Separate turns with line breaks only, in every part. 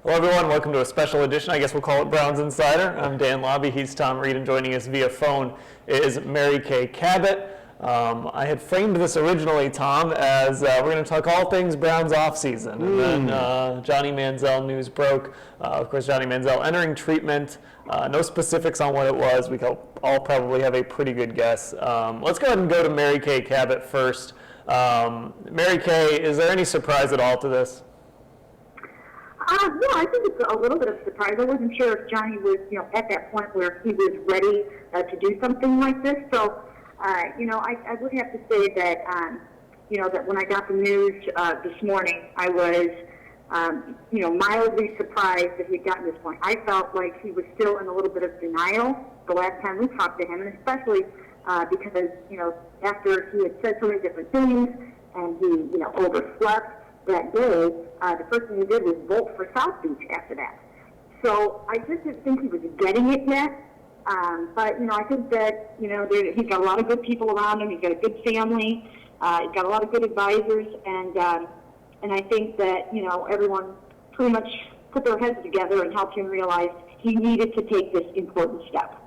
Hello everyone, welcome to a special edition, I guess we'll call it Browns Insider. I'm Dan Labbe, he's Tom Reed, and joining us via phone is Mary Kay Cabot. I had framed this originally, Tom, as we're going to talk all things Browns offseason. And then Johnny Manziel news broke. Of course, Johnny Manziel entering treatment. No specifics on what it was. We can all probably have a pretty good guess. Let's go ahead and go to Mary Kay Cabot first. Mary Kay, is there any surprise at all to this?
Yeah, I think it's a little bit of a surprise. I wasn't sure if Johnny was, at that point where he was ready to do something like this. So, I would have to say that, that when I got the news this morning, I was, mildly surprised that he'd gotten to this point. I felt like he was still in a little bit of denial the last time we talked to him, and especially because, after he had said so many different things and he, overslept that day, the first thing he did was vote for South Beach after that. So I just didn't think he was getting it yet. But, I think that, he's got a lot of good people around him. He's got a good family. He's got a lot of good advisors. And I think that, everyone pretty much put their heads together and helped him realize he needed to take this important step.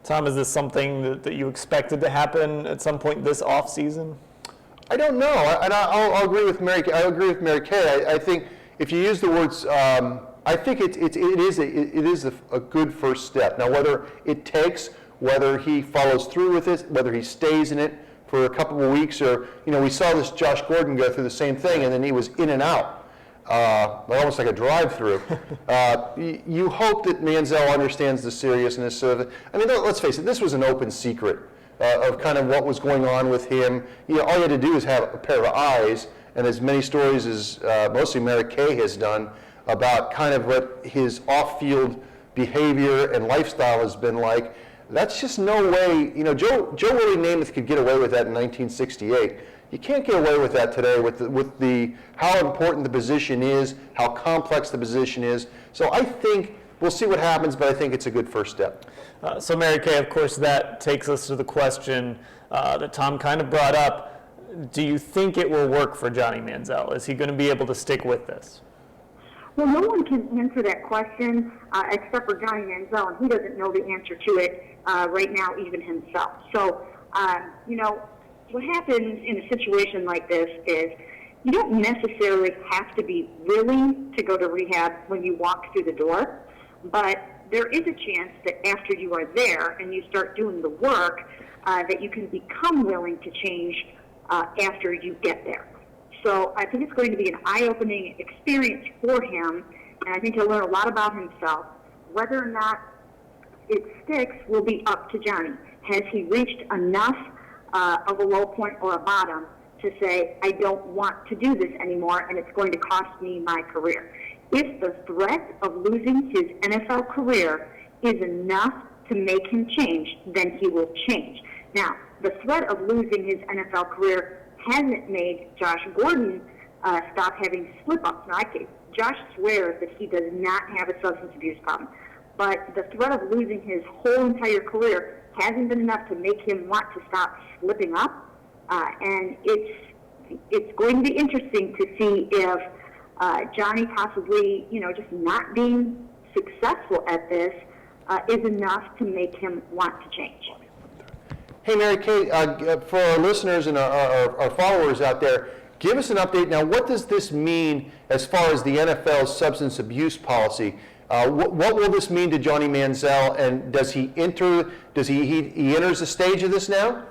Tom, is this something that you expected to happen at some point this offseason?
I don't know, and I'll agree with Mary. I agree with Mary Kay. I think if you use the words, I think it is a good first step. Now, whether it takes, whether he follows through with it, whether he stays in it for a couple of weeks, or we saw this Josh Gordon go through the same thing, and then he was in and out, almost like a drive-through. You hope that Manziel understands the seriousness of it. I mean, let's face it, this was an open secret. Of kind of what was going on with him. All you had to do is have a pair of eyes, and as many stories as mostly Mary Kay has done about kind of what his off-field behavior and lifestyle has been like. That's just no way. Joe Willie Namath could get away with that in 1968. You can't get away with that today with the how important the position is, how complex the position is. So I think we'll see what happens, but I think it's a good first step.
So Mary Kay, of course, that takes us to the question that Tom kind of brought up. Do you think it will work for Johnny Manziel? Is he going to be able to stick with this?
Well, no one can answer that question except for Johnny Manziel, and he doesn't know the answer to it right now, even himself. So, what happens in a situation like this is you don't necessarily have to be willing to go to rehab when you walk through the door, but there is a chance that after you are there and you start doing the work, that you can become willing to change after you get there. So I think it's going to be an eye-opening experience for him, and I think he'll learn a lot about himself. Whether or not it sticks will be up to Johnny. Has he reached enough of a low point or a bottom to say, I don't want to do this anymore, and it's going to cost me my career? If the threat of losing his NFL career is enough to make him change, then he will change. Now, the threat of losing his NFL career hasn't made Josh Gordon stop having slip-ups. Now, Josh swears that he does not have a substance abuse problem, but the threat of losing his whole entire career hasn't been enough to make him want to stop slipping up, and it's going to be interesting to see if Johnny possibly, just not being successful at this is enough to make him want to change.
Hey, Mary Kay, for our listeners and our followers out there, give us an update. Now, what does this mean as far as the NFL's substance abuse policy? What will this mean to Johnny Manziel, and does he enter? He enters the stage of this now?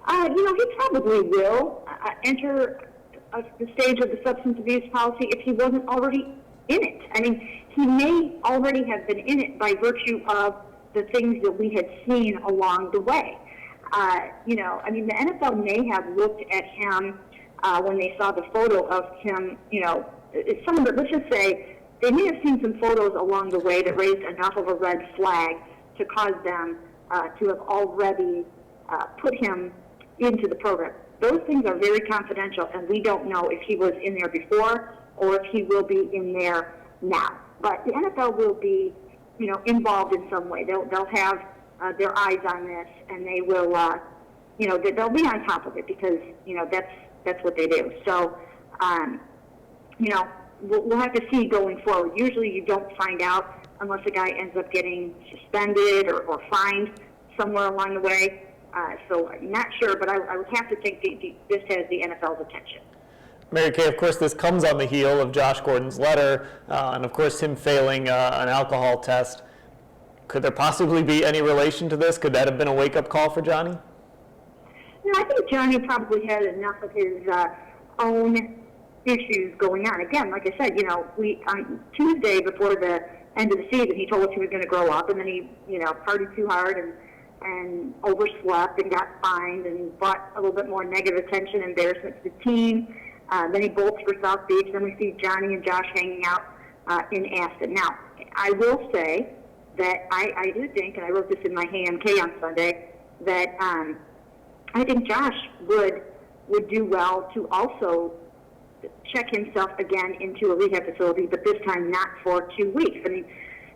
He probably will enter the stage of the substance abuse policy if he wasn't already in it. I mean, he may already have been in it by virtue of the things that we had seen along the way. The NFL may have looked at him when they saw the photo of him, let's just say, they may have seen some photos along the way that raised enough of a red flag to cause them to have already put him into the program. Those things are very confidential, and we don't know if he was in there before or if he will be in there now. But the NFL will be, involved in some way. They'll have their eyes on this, and they will, they'll be on top of it because, that's what they do. So, we'll have to see going forward. Usually you don't find out unless a guy ends up getting suspended or fined somewhere along the way. So I'm not sure, but I would have to think this has the NFL's attention.
Mary Kay, of course, this comes on the heel of Josh Gordon's letter, and of course him failing an alcohol test. Could there possibly be any relation to this? Could that have been a wake-up call for Johnny?
No, I think Johnny probably had enough of his own issues going on. Again, like I said, on Tuesday before the end of the season, he told us he was going to grow up, and then he, partied too hard and overslept and got fined and brought a little bit more negative attention, embarrassment to the team. Then he bolts for South Beach. Then we see Johnny and Josh hanging out in Aston. Now, I will say that I do think, and I wrote this in my HMK on Sunday, that I think Josh would do well to also check himself again into a rehab facility, but this time not for 2 weeks. I mean,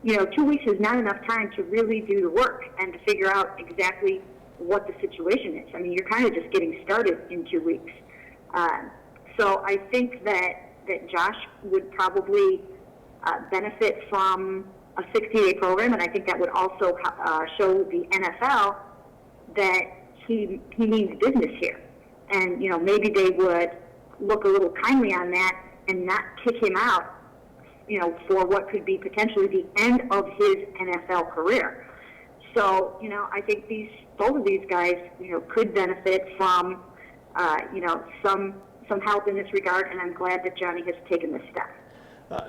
2 weeks is not enough time to really do the work and to figure out exactly what the situation is. I mean, you're kind of just getting started in 2 weeks. So I think that Josh would probably benefit from a 60-day program, and I think that would also show the NFL that he means business here. And, maybe they would look a little kindly on that and not kick him out, for what could be potentially the end of his NFL career. So, I think both of these guys, could benefit from, some help in this regard, and I'm glad that Johnny has taken this step.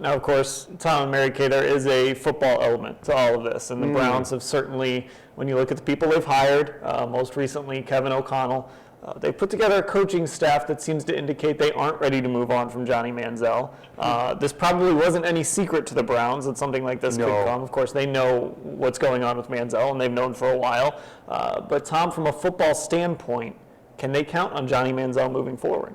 Now, of course, Tom and Mary Kay, there is a football element to all of this, and the Browns have certainly, when you look at the people they've hired, most recently Kevin O'Connell, they put together a coaching staff that seems to indicate they aren't ready to move on from Johnny Manziel. This probably wasn't any secret to the Browns that something like this could come. Of course, they know what's going on with Manziel, and they've known for a while. But Tom, from a football standpoint, can they count on Johnny Manziel moving forward?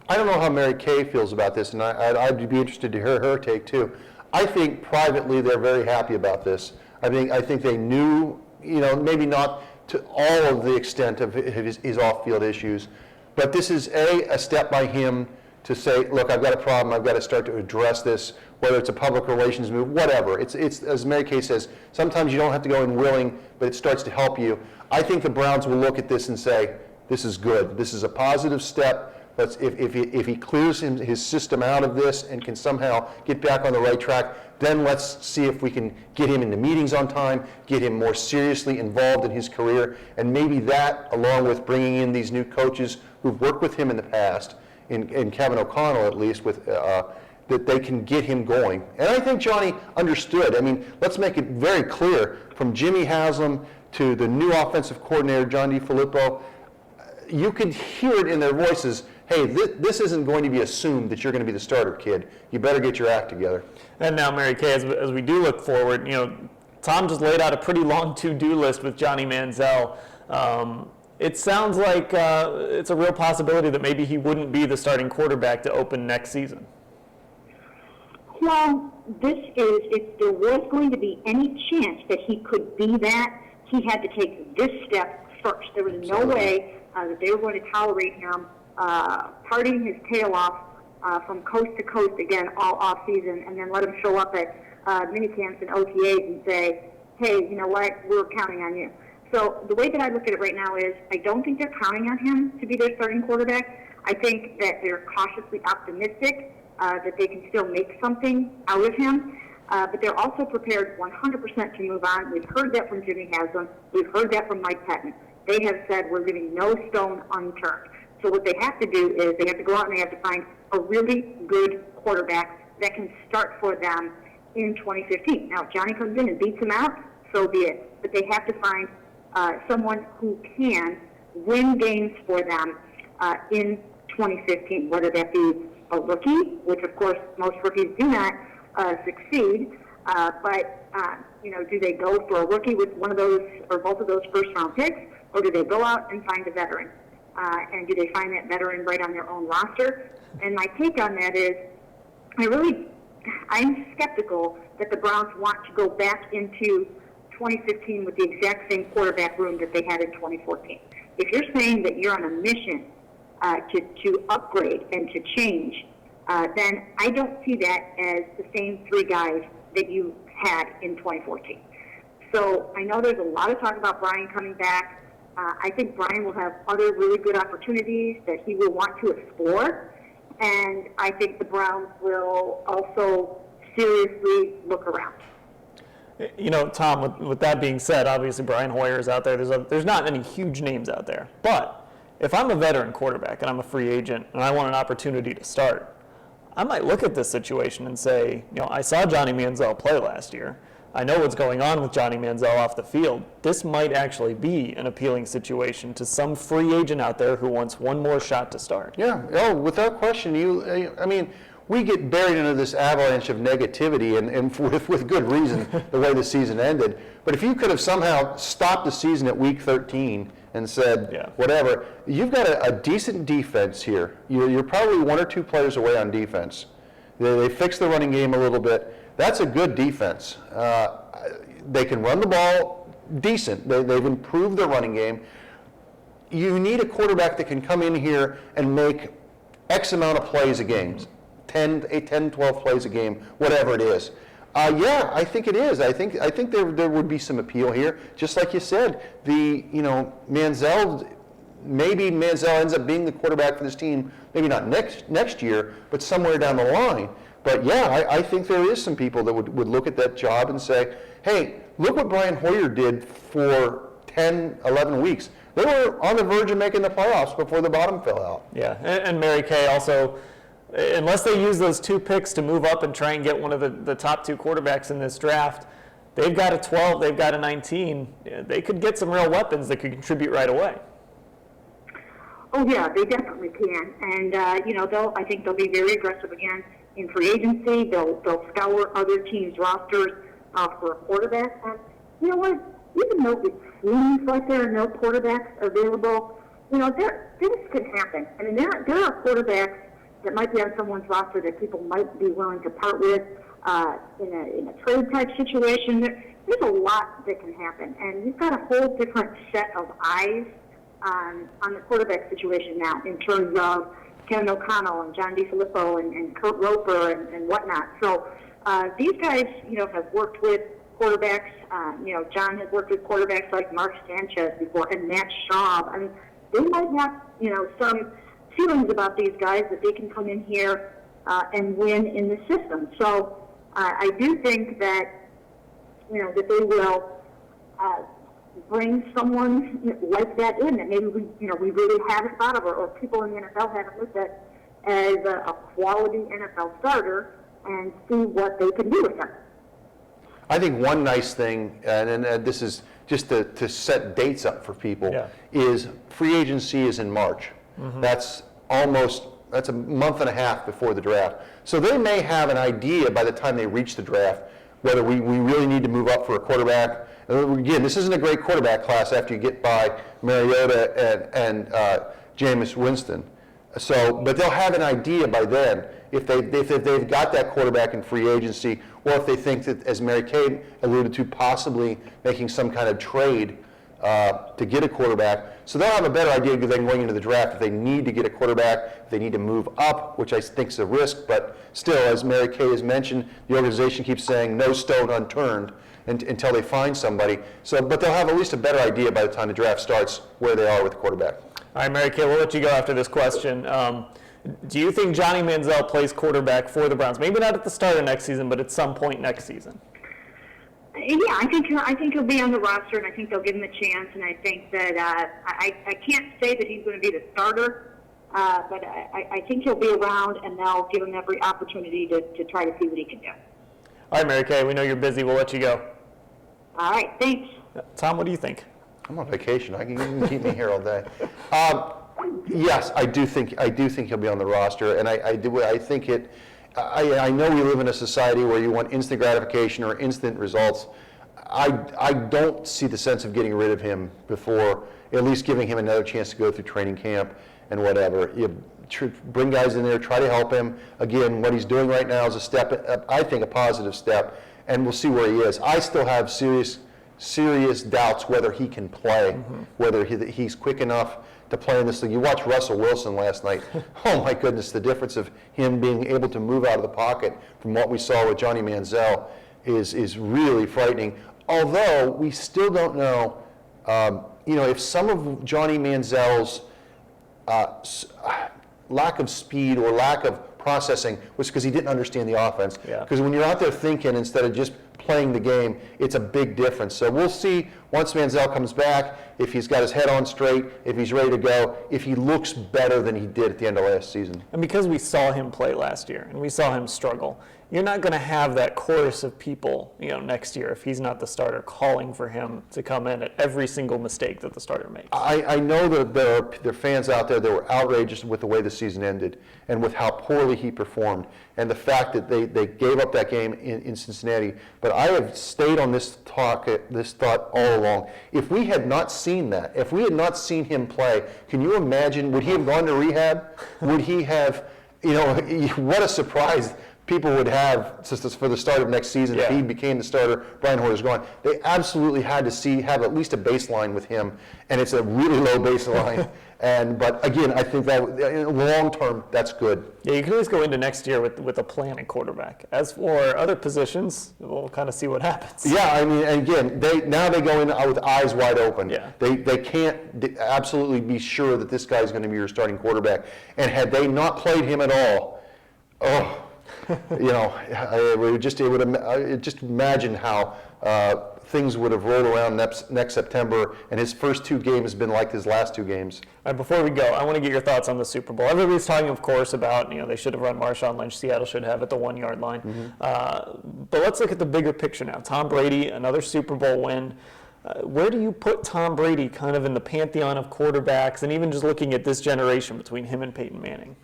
I don't know how Mary Kay feels about this, and I'd be interested to hear her take too. I think privately they're very happy about this. I think they knew, maybe not to all of the extent of his off-field issues, but this is a step by him to say, look, I've got a problem, I've got to start to address this, whether it's a public relations move, whatever. It's as Mary Kay says, sometimes you don't have to go in willing, but it starts to help you. I think the Browns will look at this and say, this is good, this is a positive step. If he clears his system out of this and can somehow get back on the right track, then let's see if we can get him into meetings on time, get him more seriously involved in his career, and maybe that, along with bringing in these new coaches who've worked with him in the past, in Kevin O'Connell at least, that they can get him going. And I think Johnny understood. I mean, let's make it very clear, from Jimmy Haslam to the new offensive coordinator, John DeFilippo, you could hear it in their voices. Hey, this isn't going to be assumed that you're going to be the starter, kid. You better get your act together.
And now, Mary Kay, as we do look forward, Tom just laid out a pretty long to-do list with Johnny Manziel. It sounds like it's a real possibility that maybe he wouldn't be the starting quarterback to open next season.
Well, if there was going to be any chance that he could be that, he had to take this step first. There was no way that they were going to tolerate him partying his tail off from coast to coast again all off season, and then let him show up at minicamps and OTAs and say, hey, you know what, we're counting on you. So the way that I look at it right now is I don't think they're counting on him to be their starting quarterback. I think that they're cautiously optimistic that they can still make something out of him. But they're also prepared 100% to move on. We've heard that from Jimmy Haslam. We've heard that from Mike Pettin. They have said we're leaving no stone unturned. So what they have to do is they have to go out and they have to find a really good quarterback that can start for them in 2015. Now, if Johnny comes in and beats him out, so be it. But they have to find someone who can win games for them in 2015, whether that be a rookie, which of course most rookies do not succeed, but do they go for a rookie with one of those or both of those first-round picks, or do they go out and find a veteran? And do they find that veteran right on their own roster? And my take on that is, I'm skeptical that the Browns want to go back into 2015 with the exact same quarterback room that they had in 2014. If you're saying that you're on a mission to upgrade and to change, then I don't see that as the same three guys that you had in 2014. So I know there's a lot of talk about Brian coming back. I think Brian will have other really good opportunities that he will want to explore. And I think the Browns will also seriously look around.
You know, Tom, with that being said, obviously Brian Hoyer is out there. There's not any huge names out there. But if I'm a veteran quarterback and I'm a free agent and I want an opportunity to start, I might look at this situation and say, you know, I saw Johnny Manziel play last year. I know what's going on with Johnny Manziel off the field. This might actually be an appealing situation to some free agent out there who wants one more shot to start.
Yeah, oh, without question. I mean, we get buried into this avalanche of negativity, and with good reason, the way the season ended. But if you could have somehow stopped the season at week 13 and said, whatever, you've got a decent defense here. You're probably one or two players away on defense. They fixed the running game a little bit. That's a good defense. They can run the ball decent. They've improved their running game. You need a quarterback that can come in here and make X amount of plays a game, 10, 12 plays a game, whatever it is. Yeah, I think it is. I think there would be some appeal here. Just like you said, Manziel, maybe Manziel ends up being the quarterback for this team, maybe not next year, but somewhere down the line. But yeah, I think there is some people that would look at that job and say, hey, look what Brian Hoyer did for 10, 11 weeks. They were on the verge of making the playoffs before the bottom fell out.
Yeah, and Mary Kay also, unless they use those 2 picks to move up and try and get one of the top 2 quarterbacks in this draft, they've got a 12, they've got a 19. They could get some real weapons that could contribute right away.
Oh yeah, they definitely can, and I think they'll be very aggressive again in free agency. They'll scour other teams' rosters for a quarterback. And you know what? Even though it seems like there are no quarterbacks available, this could happen. I mean, there are quarterbacks that might be on someone's roster that people might be willing to part with in a trade type situation. There's a lot that can happen, and you've got a whole different set of eyes on the quarterback situation now in terms of Kevin O'Connell and John DeFilippo and Kurt Roper and whatnot. So these guys, have worked with quarterbacks. John has worked with quarterbacks like Mark Sanchez before and Matt Schaub. I mean, they might have, some feelings about these guys that they can come in here and win in the system. So I do think that, that they will bring someone like that in that maybe we really haven't thought of, or people in the NFL haven't looked at as a quality NFL starter, and see what they can do with them.
I think one nice thing, and this is just to set dates up for people, is free agency is in March. Mm-hmm. That's a month and a half before the draft. So they may have an idea by the time they reach the draft whether we really need to move up for a quarterback. Again, this isn't a great quarterback class after you get by Mariota and Jameis Winston. So, but they'll have an idea by then if they've got that quarterback in free agency, or if they think that, as Mary Kay alluded to, possibly making some kind of trade to get a quarterback. So they'll have a better idea then going into the draft if they need to get a quarterback, if they need to move up, which I think is a risk. But still, as Mary Kay has mentioned, the organization keeps saying no stone unturned until they find somebody. So, but they'll have at least a better idea by the time the draft starts where they are with the quarterback.
All right, Mary Kay, we'll let you go after this question. Do you think Johnny Manziel plays quarterback for the Browns? Maybe not at the start of next season, but at some point next season.
Yeah, I think he'll be on the roster, and I think they'll give him a chance. And I think that I can't say that he's going to be the starter, but I think he'll be around, and they'll give him every opportunity to try to see what he can do.
All right, Mary Kay, we know you're busy. We'll let you go.
All right, thanks.
Tom, what do you think?
I'm on vacation. You can keep me here all day. Yes, I do think he'll be on the roster, and I think it. I know we live in a society where you want instant gratification or instant results. I don't see the sense of getting rid of him before at least giving him another chance to go through training camp and whatever. You bring guys in there, try to help him. Again, what he's doing right now is a step, I think a positive step, and we'll see where he is. I still have serious serious doubts whether he can play, whether he's quick enough to play in this league. You watch Russell Wilson last night. Oh my goodness, the difference of him being able to move out of the pocket from what we saw with Johnny Manziel is really frightening. Although we still don't know, if some of Johnny Manziel's lack of speed or lack of processing was because he didn't understand the offense. Because when you're out there thinking instead of just playing the game, it's a big difference. So we'll see once Manziel comes back, if he's got his head on straight, if he's ready to go, if he looks better than he did at the end of last season.
And because we saw him play last year and we saw him struggle, you're not going to have that chorus of people, next year if he's not the starter calling for him to come in at every single mistake that the starter makes.
I know that there are fans out there that were outraged with the way the season ended and with how poorly he performed and the fact that they gave up that game in Cincinnati. But I have stayed on this thought all along. If we had not seen that, if we had not seen him play, can you imagine, would he have gone to rehab? Would he have, what a surprise people would have for the start of next season if he became the starter, Brian Hoyer's gone. They absolutely had to have at least a baseline with him, and it's a really low baseline. But again, I think that long term, that's good. Yeah,
you can always go into next year with a plan at quarterback. As for other positions, we'll kind of see what happens.
Yeah, I mean, and again, they go in with eyes wide open.
Yeah.
They can't absolutely be sure that this guy's going to be your starting quarterback. And had they not played him at all, just imagine how things would have rolled around next September, and his first two games have been like his last two games.
All right, before we go, I want to get your thoughts on the Super Bowl. Everybody's talking, of course, about they should have run Marshawn Lynch. Seattle should have at the 1 yard line. But let's look at the bigger picture now. Tom Brady, another Super Bowl win. Where do you put Tom Brady kind of in the pantheon of quarterbacks, and even just looking at this generation between him and Peyton Manning?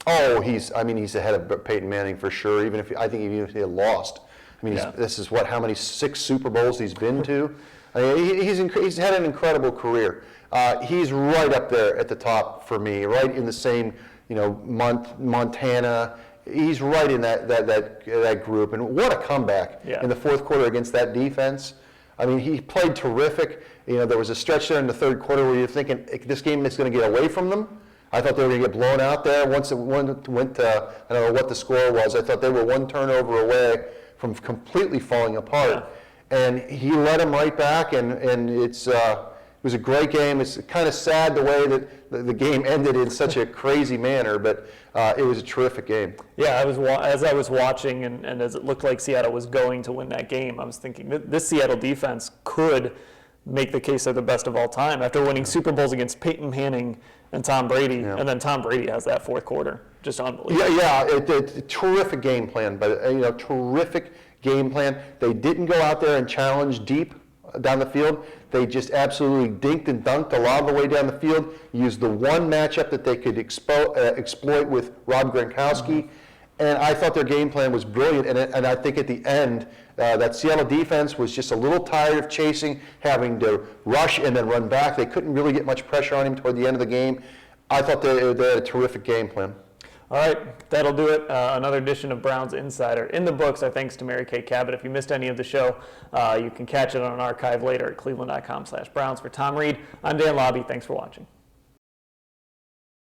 Oh, he's ahead of Peyton Manning for sure. Even if he had lost, this is how many 6 Super Bowls he's been to. He's had an incredible career. He's right up there at the top for me, right in the same, Montana. He's right in that group. And what a comeback in the fourth quarter against that defense. He played terrific. There was a stretch there in the third quarter where you're thinking this game is going to get away from them. I thought they were going to get blown out there. Once it went to, I don't know what the score was. I thought they were one turnover away from completely falling apart. Yeah. And he led them right back, and it was a great game. It's kind of sad the way that the game ended in such a crazy manner, but it was a terrific game.
Yeah, as I was watching and as it looked like Seattle was going to win that game, I was thinking this Seattle defense could make the case they're the best of all time after winning Super Bowls against Peyton Manning and Tom Brady, and then Tom Brady has that fourth quarter. Just unbelievable.
Yeah, terrific game plan, but terrific game plan. They didn't go out there and challenge deep down the field. They just absolutely dinked and dunked a lot of the way down the field, used the one matchup that they could exploit with Rob Gronkowski, and I thought their game plan was brilliant, and I think at the end, that Seattle defense was just a little tired of chasing, having to rush and then run back. They couldn't really get much pressure on him toward the end of the game. I thought they had a terrific game plan.
All right, that'll do it. Another edition of Browns Insider in the books. Our thanks to Mary Kay Cabot. If you missed any of the show, you can catch it on an archive later at cleveland.com/Browns. For Tom Reed, I'm Dan Labbe. Thanks for watching.